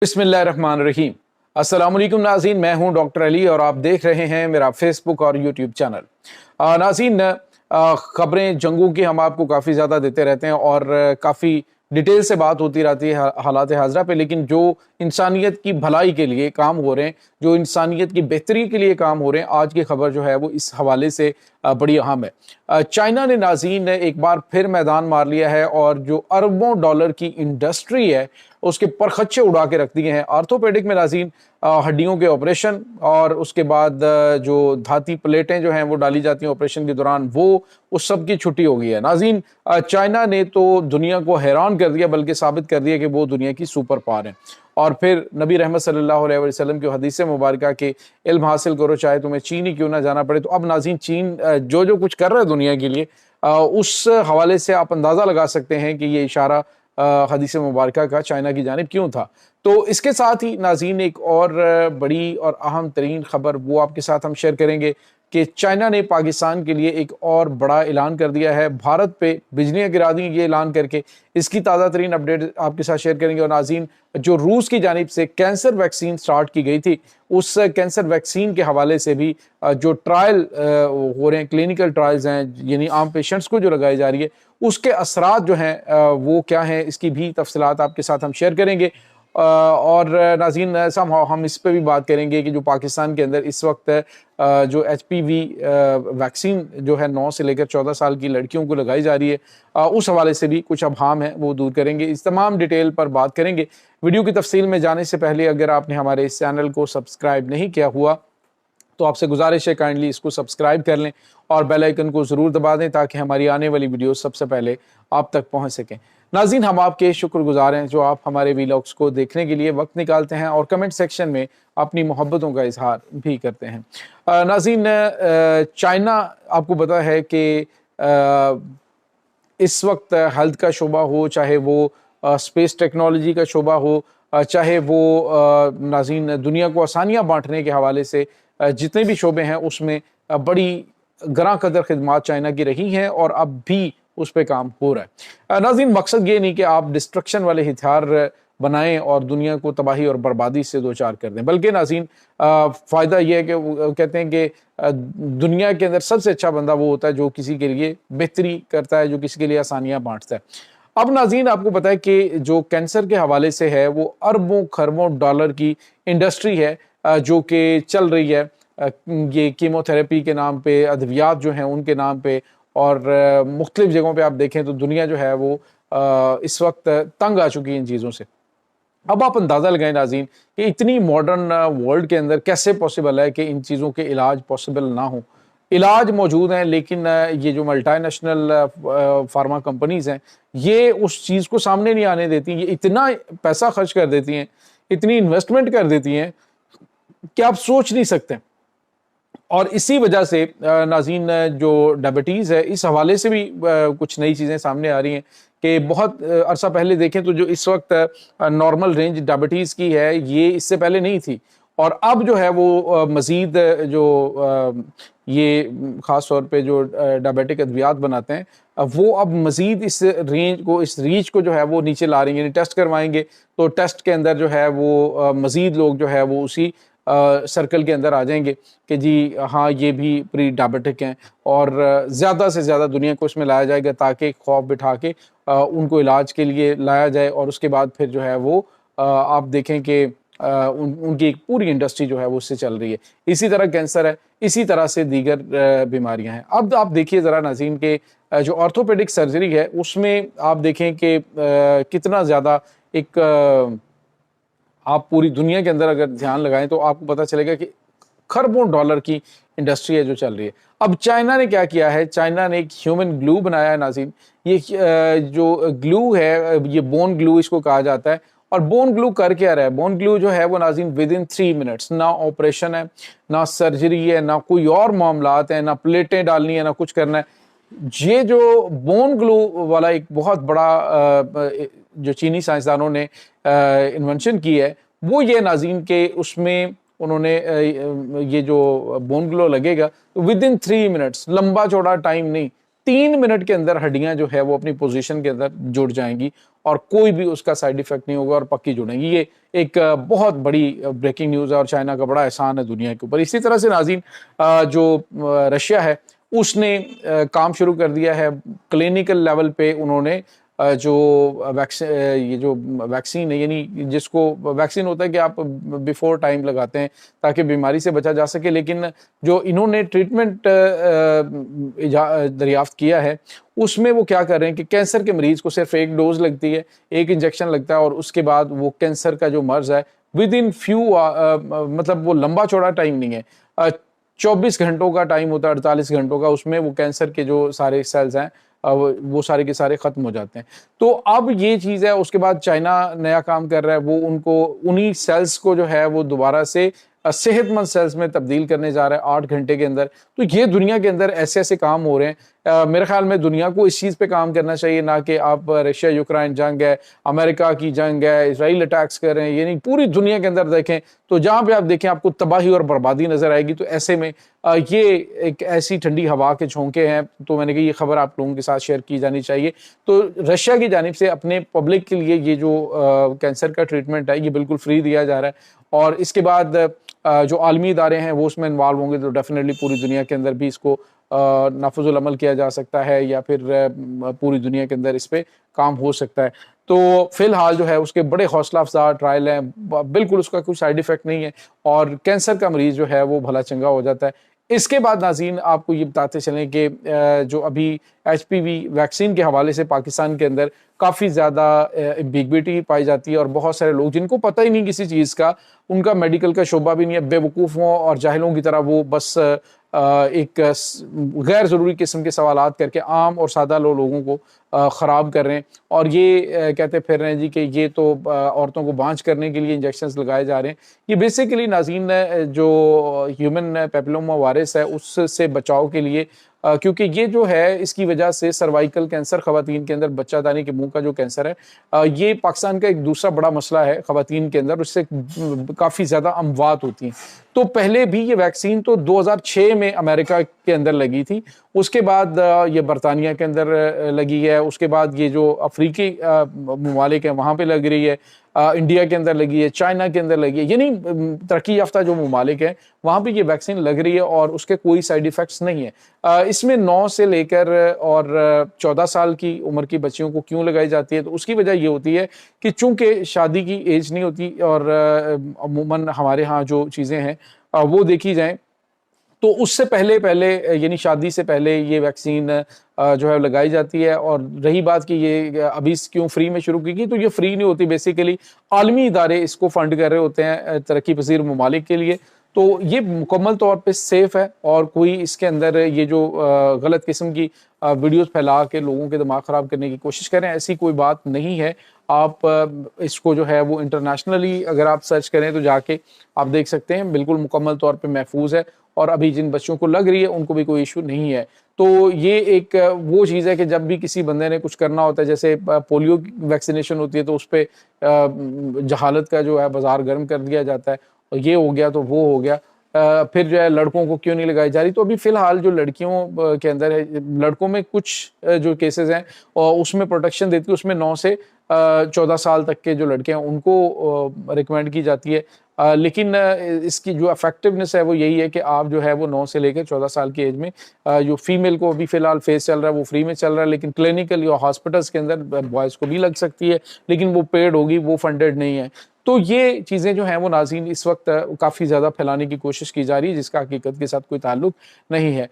बिस्मिल्लाहिर्रहमानिर्रहीम। अस्सलाम वालेकुम नाज़रीन, मैं हूं डॉक्टर अली और आप देख रहे हैं मेरा फेसबुक और यूट्यूब चैनल। नाज़रीन, खबरें जंगों की हम आपको काफ़ी ज़्यादा देते रहते हैं और काफ़ी डिटेल से बात होती रहती है हालात हाज़रा पे, लेकिन जो इंसानियत की भलाई के लिए काम हो रहे हैं, जो इंसानियत की बेहतरी के लिए काम हो रहे हैं, आज की खबर जो है वो इस हवाले से बड़ी अहम है। चाइना ने नाज़रीन एक बार फिर मैदान मार लिया है और जो अरबों डॉलर की इंडस्ट्री है उसके परखच्चे उड़ा के रख दिए हैं। आर्थोपेडिक में नाज़रीन हड्डियों के ऑपरेशन और उसके बाद जो धाती प्लेटें जो हैं वो डाली जाती हैं ऑपरेशन के दौरान, वो उस सब की छुट्टी हो गई है। नाज़रीन, चाइना ने तो दुनिया को हैरान कर दिया, बल्कि साबित कर दिया कि वो दुनिया की सुपर पावर है। और फिर नबी रहमत सल्लल्लाहु अलैहि वसल्लम की हदीस मुबारक के इल्म हासिल करो चाहे तुम्हें चीन ही क्यों ना जाना पड़े। तो अब नाज़रीन चीन जो जो कुछ कर रहा है दुनिया के लिए, उस हवाले से आप अंदाज़ा लगा सकते हैं कि ये इशारा हदीस मुबारक का चाइना की जानिब क्यों था। तो इसके साथ ही नाज़रीन एक और बड़ी और अहम तरीन खबर वो आपके साथ हम शेयर करेंगे कि चाइना ने पाकिस्तान के लिए एक और बड़ा ऐलान कर दिया है। भारत पे बिजलियाँ गिरा दी ये ऐलान करके। इसकी ताज़ा तरीन अपडेट आपके साथ शेयर करेंगे। और नाज़रीन, जो रूस की जानिब से कैंसर वैक्सीन स्टार्ट की गई थी, उस कैंसर वैक्सीन के हवाले से भी जो ट्रायल हो रहे हैं, क्लिनिकल ट्रायल्स हैं, यानी आम पेशेंट्स को जो लगाई जा रही है, उसके असरात जो हैं वो क्या हैं, इसकी भी तफसीलात आपके साथ हम शेयर करेंगे। और नाज़रीन, हम इस पे भी बात करेंगे कि जो पाकिस्तान के अंदर इस वक्त जो HPV वैक्सीन जो है 9 से लेकर 14 साल की लड़कियों को लगाई जा रही है, उस हवाले से भी कुछ अबहाम है वो दूर करेंगे। इस तमाम डिटेल पर बात करेंगे। वीडियो की तफसील में जाने से पहले अगर आपने हमारे इस चैनल को सब्सक्राइब नहीं किया हुआ तो आपसे गुजारिश है काइंडली इसको सब्सक्राइब कर लें और बेल आइकन को ज़रूर दबा दें ताकि हमारी आने वाली वीडियो सबसे पहले आप तक पहुंच सकें। नाज़रीन, हम आपके शुक्रगुजार हैं जो आप हमारे वीलॉग्स को देखने के लिए वक्त निकालते हैं और कमेंट सेक्शन में अपनी मोहब्बतों का इजहार भी करते हैं। नाज़रीन, चाइना आपको पता है कि इस वक्त हेल्थ का शोबा हो, चाहे वो स्पेस टेक्नोलॉजी का शोबा हो, चाहे वो नाज़रीन दुनिया को आसानियाँ बांटने के हवाले से जितने भी शोबे हैं उसमें बड़ी गरां कदर खिदमात चाइना की रही हैं और अब भी उस पर काम हो रहा है। नाज़रीन, मकसद ये नहीं कि आप डिस्ट्रक्शन वाले हथियार बनाएं और दुनिया को तबाही और बर्बादी से दो चार कर दें, बल्कि नाज़रीन फ़ायदा यह है कि वो कहते हैं कि दुनिया के अंदर सबसे अच्छा बंदा वो होता है जो किसी के लिए बेहतरी करता है, जो किसी के लिए आसानियाँ बांटता है। अब नाज़रीन, आपको पता है कि जो कैंसर के हवाले से है वो अरबों खरबों डॉलर की इंडस्ट्री है जो कि चल रही है। ये कीमोथेरेपी के नाम पे, अद्वियात जो हैं उनके नाम पे, और मुख्तलिफ जगहों पे आप देखें तो दुनिया जो है वो इस वक्त तंग आ चुकी है इन चीज़ों से। अब आप अंदाज़ा लगाएं नाज़रीन कि इतनी मॉडर्न वर्ल्ड के अंदर कैसे पॉसिबल है कि इन चीज़ों के इलाज पॉसिबल ना हो। इलाज मौजूद हैं, लेकिन ये जो मल्टीनेशनल फार्मा कंपनीज़ हैं ये उस चीज़ को सामने नहीं आने देती। ये इतना पैसा खर्च कर देती हैं, इतनी इन्वेस्टमेंट कर देती हैं कि आप सोच नहीं सकते। और इसी वजह से नाज़रीन, जो डायबिटीज़ है इस हवाले से भी कुछ नई चीज़ें सामने आ रही हैं कि बहुत अरसा पहले देखें तो जो इस वक्त नॉर्मल रेंज डायबिटीज़ की है ये इससे पहले नहीं थी, और अब जो है वो मज़ीद जो ये ख़ास तौर पे जो डायबिटिक अद्वियात बनाते हैं वो अब मज़ीद इस रेंज को, इस रीच को जो है वो नीचे ला रही हैं। यानी टेस्ट करवाएंगे तो टेस्ट के अंदर जो है वो मज़ीद लोग जो है वो उसी सर्कल के अंदर आ जाएंगे कि जी हाँ ये भी प्री डायबिटिक हैं, और ज़्यादा से ज़्यादा दुनिया को इसमें लाया जाएगा ताकि खौफ बिठा के उनको इलाज के लिए लाया जाए, और उसके बाद फिर जो है वो आप देखें कि उनकी एक पूरी इंडस्ट्री जो है वो उससे चल रही है। इसी तरह कैंसर है, इसी तरह से दीगर बीमारियां हैं। अब आप देखिए ज़रा नाज़रीन के जो ऑर्थोपेडिक सर्जरी है उसमें आप देखें कि कितना ज़्यादा एक आप पूरी दुनिया के अंदर अगर ध्यान लगाएं तो आपको पता चलेगा कि खरबों डॉलर की इंडस्ट्री है जो चल रही है। अब चाइना ने क्या किया है, चाइना ने एक ह्यूमन ग्लू बनाया है नाज़रीन। ये जो ग्लू है ये बोन ग्लू इसको कहा जाता है। और बोन ग्लू कर क्या रहा है, बोन ग्लू जो है वो नाज़रीन विद इन 3 मिनट्स, ना ऑपरेशन है, ना सर्जरी है, ना कोई और मामलात है, ना प्लेटें डालनी है, ना कुछ करना है। ये जो बोन ग्लू वाला एक बहुत बड़ा जो चीनी साइंसदानों ने इन्वेंशन की है वो ये नाज़रीन के उसमें उन्होंने ये जो बोन ग्लो लगेगा विद इन 3 मिनट्स, लंबा चौड़ा टाइम नहीं, 3 मिनट के अंदर हड्डियां जो है वो अपनी पोजीशन के अंदर जुड़ जाएंगी और कोई भी उसका साइड इफेक्ट नहीं होगा और पक्की जुड़ेंगी। ये एक बहुत बड़ी ब्रेकिंग न्यूज़ है और चाइना का बड़ा एहसान है दुनिया के ऊपर। इसी तरह से नाज़रीन, जो रशिया है उसने काम शुरू कर दिया है क्लिनिकल लेवल पे। उन्होंने जो ये जो वैक्सीन है, यानी जिसको वैक्सीन होता है कि आप बिफोर टाइम लगाते हैं ताकि बीमारी से बचा जा सके, लेकिन जो इन्होंने ट्रीटमेंट दरियाफ्त किया है उसमें वो क्या कर रहे हैं कि कैंसर के मरीज को सिर्फ एक डोज लगती है, एक इंजेक्शन लगता है और उसके बाद वो कैंसर का जो मर्ज है विद इन फ्यू मतलब वो लंबा चौड़ा टाइम नहीं है, 24 घंटों का टाइम होता है, 48 घंटों का, उसमें वो कैंसर के जो सारे सेल्स हैं वो सारे के सारे खत्म हो जाते हैं। तो अब ये चीज़ है, उसके बाद चाइना नया काम कर रहा है, वो उनको उन्हीं सेल्स को जो है वो दोबारा से सेहतमंद सेल्स में तब्दील करने जा रहा है 8 घंटे के अंदर। तो ये दुनिया के अंदर ऐसे ऐसे काम हो रहे हैं। मेरे ख्याल में दुनिया को इस चीज़ पे काम करना चाहिए, ना कि आप रशिया यूक्रेन जंग है, अमेरिका की जंग है, इसराइल अटैक्स कर रहे हैं, यानी पूरी दुनिया के अंदर देखें तो जहाँ पे आप देखें आपको तबाही और बर्बादी नजर आएगी। तो ऐसे में ये एक ऐसी ठंडी हवा के झोंके हैं, तो मैंने कहा ये खबर आप लोगों के साथ शेयर की जानी चाहिए। तो रशिया की जानिब से अपने पब्लिक के लिए ये जो कैंसर का ट्रीटमेंट है ये बिल्कुल फ्री दिया जा रहा है और इसके बाद जो आलमी इदारे हैं वो उसमें इन्वॉल्व होंगे तो डेफिनेटली पूरी दुनिया के अंदर भी इसको नाफिजुल अमल किया जा सकता है या फिर पूरी दुनिया के अंदर इस पे काम हो सकता है। तो फिलहाल जो है उसके बड़े हौसला अफजा ट्रायल हैं, बिल्कुल उसका कोई साइड इफेक्ट नहीं है और कैंसर का मरीज जो है वो भला चंगा हो जाता है। इसके बाद नाज़रीन आपको ये बताते चलें कि जो अभी HPV वैक्सीन के हवाले से पाकिस्तान के अंदर काफ़ी ज़्यादा एम्बिग्विटी पाई जाती है और बहुत सारे लोग जिनको पता ही नहीं किसी चीज़ का, उनका मेडिकल का शोबा भी नहीं है, बेवकूफ़ों और जाहिलों की तरह वो बस एक गैर ज़रूरी किस्म के सवालात करके आम और सादा लोगों को ख़राब कर रहे हैं और ये कहते फिर रहे हैं जी कि ये तो औरतों को बांझ करने के लिए इंजेक्शंस लगाए जा रहे हैं। ये बेसिकली नाज़रीन जो ह्यूमन पेपिलोमा वायरस है उससे बचाव के लिए, क्योंकि ये जो है इसकी वजह से सर्वाइकल कैंसर ख़वातीन के अंदर बच्चादानी के मुंह का जो कैंसर है ये पाकिस्तान का एक दूसरा बड़ा मसला है ख़वातीन के अंदर, उससे काफ़ी ज़्यादा अमवात होती हैं। तो पहले भी ये वैक्सीन तो 2006 में अमेरिका के अंदर लगी थी, उसके बाद ये बरतानिया के अंदर लगी है, उसके बाद ये जो अफ्रीकी ममालिक हैं वहाँ पे लग रही है, इंडिया के अंदर लगी है, चाइना के अंदर लगी है, यानी तरक्की याफ्ता जो ममालिक हैं वहाँ पे ये वैक्सीन लग रही है और उसके कोई साइड इफ़ेक्ट्स नहीं है। इसमें 9 से लेकर और 14 साल की उम्र की बच्चियों को क्यों लगाई जाती है, तो उसकी वजह ये होती है कि चूंकि शादी की एज नहीं होती और अमूमन हमारे यहाँ जो चीज़ें हैं वो देखी जाएँ तो उससे पहले पहले यानी शादी से पहले ये वैक्सीन जो है लगाई जाती है। और रही बात कि ये अभी क्यों फ्री में शुरू की गई, तो ये फ्री नहीं होती, बेसिकली आलमी इदारे इसको फंड कर रहे होते हैं तरक्की पसीर ममालिक के लिए। तो ये मुकम्मल तौर पे सेफ है और कोई इसके अंदर ये जो गलत किस्म की वीडियोस फैला के लोगों के दिमाग ख़राब करने की कोशिश करें, ऐसी कोई बात नहीं है। आप इसको जो है वो इंटरनेशनली अगर आप सर्च करें तो जाके आप देख सकते हैं, बिल्कुल मुकम्मल तौर पे महफूज है और अभी जिन बच्चों को लग रही है उनको भी कोई इशू नहीं है। तो ये एक वो चीज़ है कि जब भी किसी बंदे ने कुछ करना होता है, जैसे पोलियो की वैक्सीनेशन होती है तो उस पर जहालत का जो है बाजार गर्म कर दिया जाता है और ये हो गया तो वो हो गया। फिर जो है लड़कों को क्यों नहीं लगाई जा रही, तो अभी फिलहाल जो लड़कियों के अंदर है, लड़कों में कुछ जो केसेस हैं और उसमें प्रोटेक्शन देती है, उसमें 9 से 14 साल तक के जो लड़के हैं उनको रिकमेंड की जाती है। लेकिन इसकी जो इफेक्टिवनेस है वो यही है कि आप जो है वो 9 से लेकर 14 साल की एज में जो फीमेल को अभी फिलहाल फेस चल रहा है वो फ्री में चल रहा है, लेकिन क्लिनिकल या हॉस्पिटल्स के अंदर बॉयज़ को भी लग सकती है, लेकिन वो पेड होगी, वो फंडेड नहीं है। तो ये चीज़ें जो हैं वो नाज़रीन इस वक्त काफ़ी ज़्यादा फैलाने की कोशिश की जा रही है जिसका हकीकत के साथ कोई ताल्लुक नहीं है।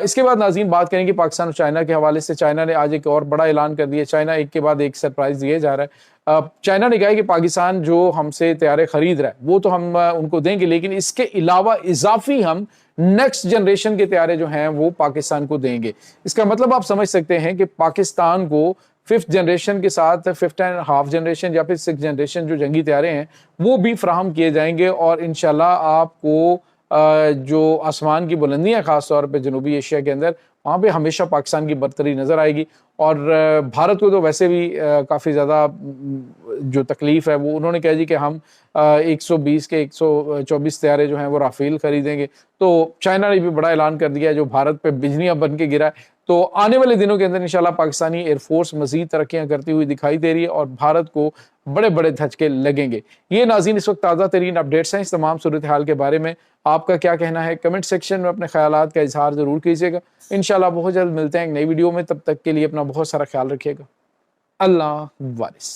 इसके बाद नाज़रीन बात करेंगे पाकिस्तान और चाइना के हवाले से। चाइना ने आज एक और बड़ा ऐलान कर दिया, चाइना एक के बाद एक सरप्राइज़ दिए जा रहा है। चाइना ने कहा है कि पाकिस्तान जो हमसे तैयारे खरीद रहा है वो तो हम उनको देंगे, लेकिन इसके अलावा इजाफी हम नेक्स्ट जनरेशन के तैयारे जो हैं वो पाकिस्तान को देंगे। इसका मतलब आप समझ सकते हैं कि पाकिस्तान को 5th जनरेशन के साथ 5th एंड हाफ जनरेशन या फिर 6th जनरेशन जो जंगी तैयारे हैं वो भी फ्राहम किए जाएंगे और इंशाल्लाह आपको जो आसमान की बुलंदियां खास तौर पे जनूबी एशिया के अंदर वहाँ पे हमेशा पाकिस्तान की बरतरी नज़र आएगी। और भारत को तो वैसे भी काफ़ी ज़्यादा जो तकलीफ़ है वो उन्होंने कहा जी कि हम 120 के 124 तैयारे जो हैं वो राफेल खरीदेंगे। तो चाइना ने भी बड़ा ऐलान कर दिया है, जो भारत पे बिजलियाँ बन के गिरा है तो आने वाले दिनों के अंदर इंशाल्लाह पाकिस्तानी एयरफोर्स मजीद तरक्कियां करती हुई दिखाई दे रही है और भारत को बड़े बड़े धचके लगेंगे। ये नाज़रीन इस वक्त ताज़ा तरीन अपडेट्स हैं। इस तमाम सूरत हाल के बारे में आपका क्या कहना है, कमेंट सेक्शन में अपने ख्यालात का इजहार ज़रूर कीजिएगा। इंशाल्लाह बहुत जल्द मिलते हैं एक नई वीडियो में, तब तक के लिए अपना बहुत सारा ख्याल रखिएगा। अल्लाह वारिस।